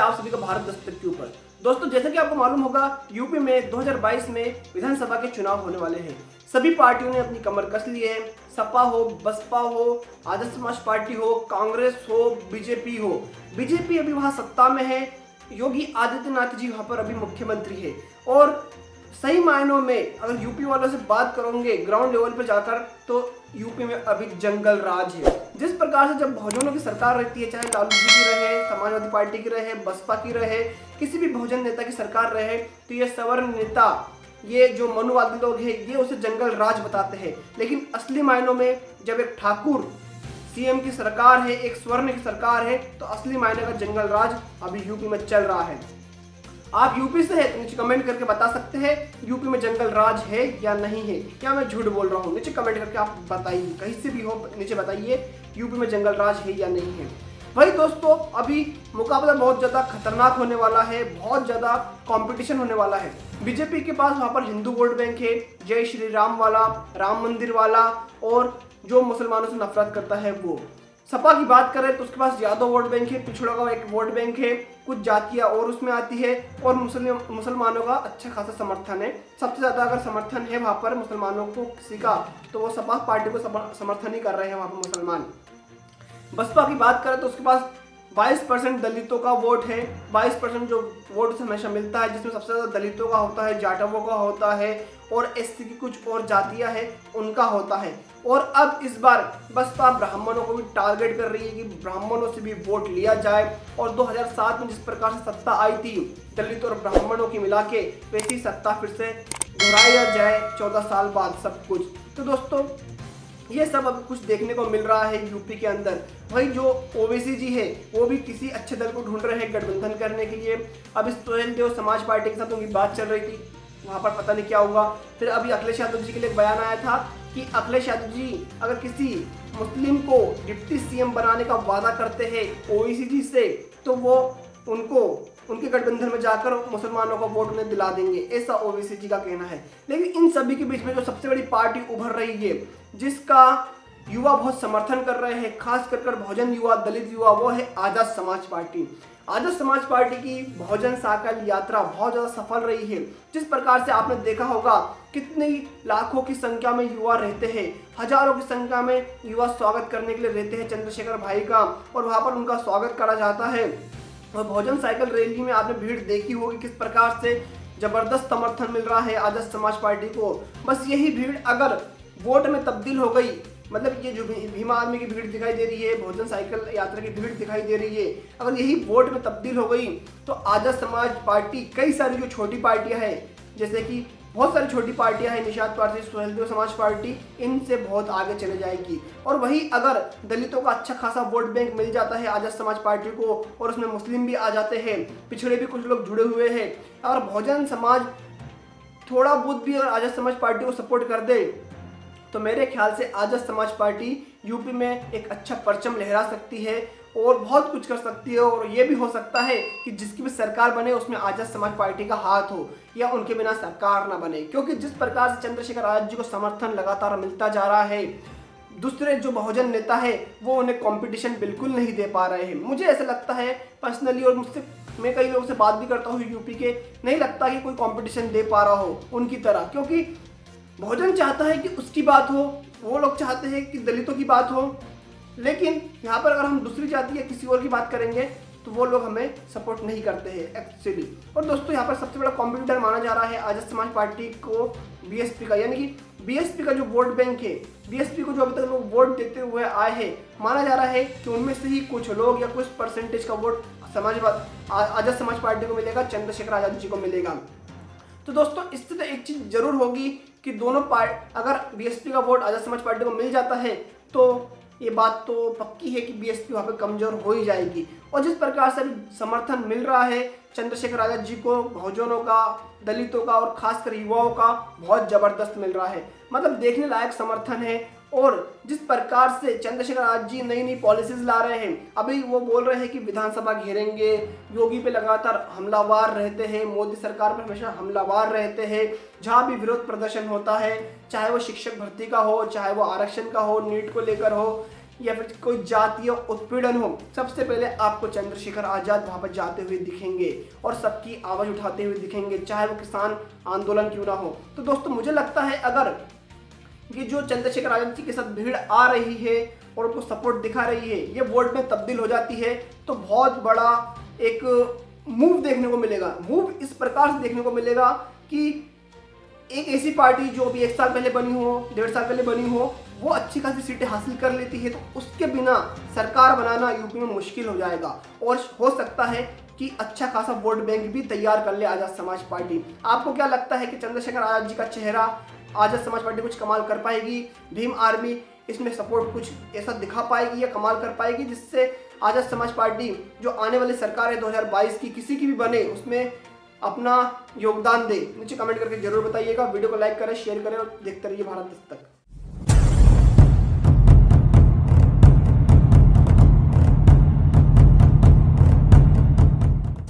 आप सभी का भारत दस्तक के ऊपर। दोस्तों, जैसा कि आपको मालूम होगा, यूपी में 2022 में विधानसभा के चुनाव होने वाले हैं। सभी पार्टियों ने अपनी कमर कस ली है। सपा हो, बसपा हो, आजाद समाज पार्टी हो, कांग्रेस हो, बीजेपी हो। बीजेपी अभी वहां सत्ता में है। योगी आदित्यनाथ जी वहां पर अभी मुख्यमंत्री है। और सही मायनों में अगर यूपी वालों से बात करोगे ग्राउंड लेवल पर जाकर, तो यूपी में अभी जंगल राज है। जिस प्रकार से जब बहुजनों की सरकार रहती है, चाहे लालू जी की रहे, समाजवादी पार्टी की रहे, बसपा की रहे, किसी भी बहुजन नेता की सरकार रहे, तो ये सवर्ण नेता, ये जो मनुवादी लोग हैं, ये उसे जंगल राज बताते हैं। लेकिन असली मायनों में जब एक ठाकुर सीएम की सरकार है, एक स्वर्ण की सरकार है, तो असली मायने का जंगल राज अभी यूपी में चल रहा है। आप यूपी से हैं तो नीचे कमेंट करके बता सकते हैं यूपी में जंगल राज है या नहीं है, क्या मैं झूठ बोल रहा हूँ। नीचे कमेंट करके आप बताइए, कहीं से भी हो नीचे बताइए यूपी में जंगल राज है या नहीं है। वही दोस्तों, अभी मुकाबला बहुत ज़्यादा खतरनाक होने वाला है, बहुत ज़्यादा कंपटीशन होने वाला है। बीजेपी के पास वहाँ पर हिंदू वोट बैंक है, जय श्री राम वाला, राम मंदिर वाला, और जो मुसलमानों से नफरत करता है वो। सपा की बात करें तो उसके पास यादव वोट बैंक है, पिछड़ों का एक वोट बैंक है, कुछ जातियां और उसमें आती है, और मुसलमानों का अच्छा खासा समर्थन है। सबसे ज़्यादा अगर समर्थन है वहाँ पर मुसलमानों को किसी का, तो वो सपा पार्टी को समर्थन ही कर रहे हैं वहाँ पर मुसलमान। बसपा की बात करें तो उसके पास 22% दलितों का वोट है। 22% जो वोट उसे हमेशा मिलता है, जिसमें सबसे ज़्यादा दलितों का होता है, जाटवों का होता है, और एससी की कुछ और जातियां हैं उनका होता है। और अब इस बार बसपा ब्राह्मणों को भी टारगेट कर रही है कि ब्राह्मणों से भी वोट लिया जाए। और 2007 में जिस प्रकार से सत्ता आई थी दलित और ब्राह्मणों की मिला के, वैसी सत्ता फिर से दोहराया जाए 14 साल बाद सब कुछ। तो दोस्तों, ये सब अब कुछ देखने को मिल रहा है यूपी के अंदर। वही जो ओवैसी जी है वो भी किसी अच्छे दल को ढूंढ रहे हैं गठबंधन करने के लिए। अब इस सोहेल देव समाज पार्टी के साथ उनकी बात चल रही थी, वहाँ पर पता नहीं क्या होगा। फिर अभी अखिलेश यादव जी के लिए एक बयान आया था कि अखिलेश यादव जी अगर किसी मुस्लिम को डिप्टी सीएम बनाने का वादा करते हैं ओवैसी जी से, तो वो उनको उनके गठबंधन में जाकर मुसलमानों का वोट उन्हें दिला देंगे, ऐसा ओवैसी जी का कहना है। लेकिन इन सभी के बीच में जो सबसे बड़ी पार्टी उभर रही है, जिसका युवा बहुत समर्थन कर रहे हैं, खास कर बहुजन युवा, दलित युवा, वो है आजाद समाज पार्टी। आजाद समाज पार्टी की बहुजन साइकिल यात्रा बहुत ज़्यादा सफल रही है। जिस प्रकार से आपने देखा होगा कितनी लाखों की संख्या में युवा रहते हैं, हजारों की संख्या में युवा स्वागत करने के लिए रहते हैं चंद्रशेखर भाई का, और वहाँ पर उनका स्वागत करा जाता है। और बहुजन साइकिल रैली में आपने भीड़ देखी होगी किस प्रकार से जबरदस्त समर्थन मिल रहा है आजाद समाज पार्टी को। बस यही भीड़ अगर वोट में तब्दील हो गई, मतलब ये जो भीमा आर्मी की भीड़ दिखाई दे रही है, बहुजन साइकिल यात्रा की भीड़ दिखाई दे रही है, अगर यही वोट में तब्दील हो गई, तो आजाद समाज पार्टी कई सारी जो छोटी पार्टियां हैं, जैसे कि बहुत सारी छोटी पार्टियां हैं, निषाद पार्टी, सोहेल देव समाज पार्टी, इनसे बहुत आगे चले जाएगी। और वही अगर दलितों का अच्छा खासा वोट बैंक मिल जाता है आजाद समाज पार्टी को, और उसमें मुस्लिम भी आ जाते हैं, पिछड़े भी कुछ लोग जुड़े हुए हैं, और बहुजन समाज थोड़ा बहुत भी अगर आजाद समाज पार्टी को सपोर्ट कर दे, तो मेरे ख्याल से आजाद समाज पार्टी यूपी में एक अच्छा परचम लहरा सकती है और बहुत कुछ कर सकती है। और ये भी हो सकता है कि जिसकी भी सरकार बने उसमें आजाद समाज पार्टी का हाथ हो, या उनके बिना सरकार ना बने। क्योंकि जिस प्रकार से चंद्रशेखर आजाद जी को समर्थन लगातार मिलता जा रहा है, दूसरे जो बहुजन नेता है वो उन्हें कंपटीशन बिल्कुल नहीं दे पा रहे हैं। मुझे ऐसा लगता है पर्सनली, और मैं कई लोगों से बात भी करता हूँ यूपी के, नहीं लगता कि कोई कंपटीशन दे पा रहा हो उनकी तरह। क्योंकि बहुजन चाहता है कि उसकी बात हो, वो लोग चाहते हैं कि दलितों की बात हो, लेकिन यहाँ पर अगर हम दूसरी जाति या किसी और की बात करेंगे तो वो लोग हमें सपोर्ट नहीं करते हैं एक्चुअली। और दोस्तों, यहाँ पर सबसे बड़ा कॉम्पिटिटर माना जा रहा है आजाद समाज पार्टी को बीएसपी का, यानी कि बीएसपी का जो वोट बैंक है, बीएसपी को जो अभी तक लोग वोट देते हुए आए हैं, माना जा रहा है कि उनमें से ही कुछ लोग या कुछ परसेंटेज का वोट आजाद समाज पार्टी को मिलेगा, चंद्रशेखर आजाद जी को मिलेगा। तो दोस्तों, इससे तो एक चीज जरूर होगी कि दोनों अगर बीएसपी का वोट आजाद समाज पार्टी को मिल जाता है, तो ये बात तो पक्की है कि बीएसपी वहाँ पे कमजोर हो ही जाएगी। और जिस प्रकार से समर्थन मिल रहा है चंद्रशेखर आजाद जी को, बहुजनों का, दलितों का और खासकर युवाओं का बहुत जबरदस्त मिल रहा है, मतलब देखने लायक समर्थन है। और जिस प्रकार से चंद्रशेखर आजाद जी नई नई पॉलिसीज ला रहे हैं, अभी वो बोल रहे हैं कि विधानसभा घेरेंगे, योगी पे लगातार हमलावार रहते हैं, मोदी सरकार पर हमेशा हमलावार रहते हैं। जहाँ भी विरोध प्रदर्शन होता है, चाहे वो शिक्षक भर्ती का हो, चाहे वो आरक्षण का हो, नीट को लेकर हो, या फिर कोई जातीय उत्पीड़न हो, सबसे पहले आपको चंद्रशेखर आजाद वहां पर जाते हुए दिखेंगे और सबकी आवाज उठाते हुए दिखेंगे, चाहे वो किसान आंदोलन क्यों ना हो। तो दोस्तों मुझे लगता है अगर ये जो चंद्रशेखर आजाद जी के साथ भीड़ आ रही है और उनको सपोर्ट दिखा रही है, ये वोट में तब्दील हो जाती है तो बहुत बड़ा एक मूव देखने को मिलेगा। मूव इस प्रकार से देखने को मिलेगा कि एक ऐसी पार्टी जो अभी 1 साल पहले बनी हो, 1.5 साल पहले बनी हो, वो अच्छी खासी सीटें हासिल कर लेती है, तो उसके बिना सरकार बनाना यूपी में मुश्किल हो जाएगा और हो सकता है कि अच्छा खासा वोट बैंक भी तैयार कर ले आजाद समाज पार्टी। आपको क्या लगता है कि चंद्रशेखर आजाद जी का चेहरा आजाद समाज पार्टी कुछ कमाल कर पाएगी? भीम आर्मी इसमें सपोर्ट कुछ ऐसा दिखा पाएगी या कमाल कर पाएगी जिससे आजाद समाज पार्टी जो आने वाली सरकार है 2022 की, किसी की भी बने, उसमें अपना योगदान दे? नीचे कमेंट करके जरूर बताइएगा। वीडियो को लाइक करें, शेयर करें और देखते रहिए भारत दस्तक।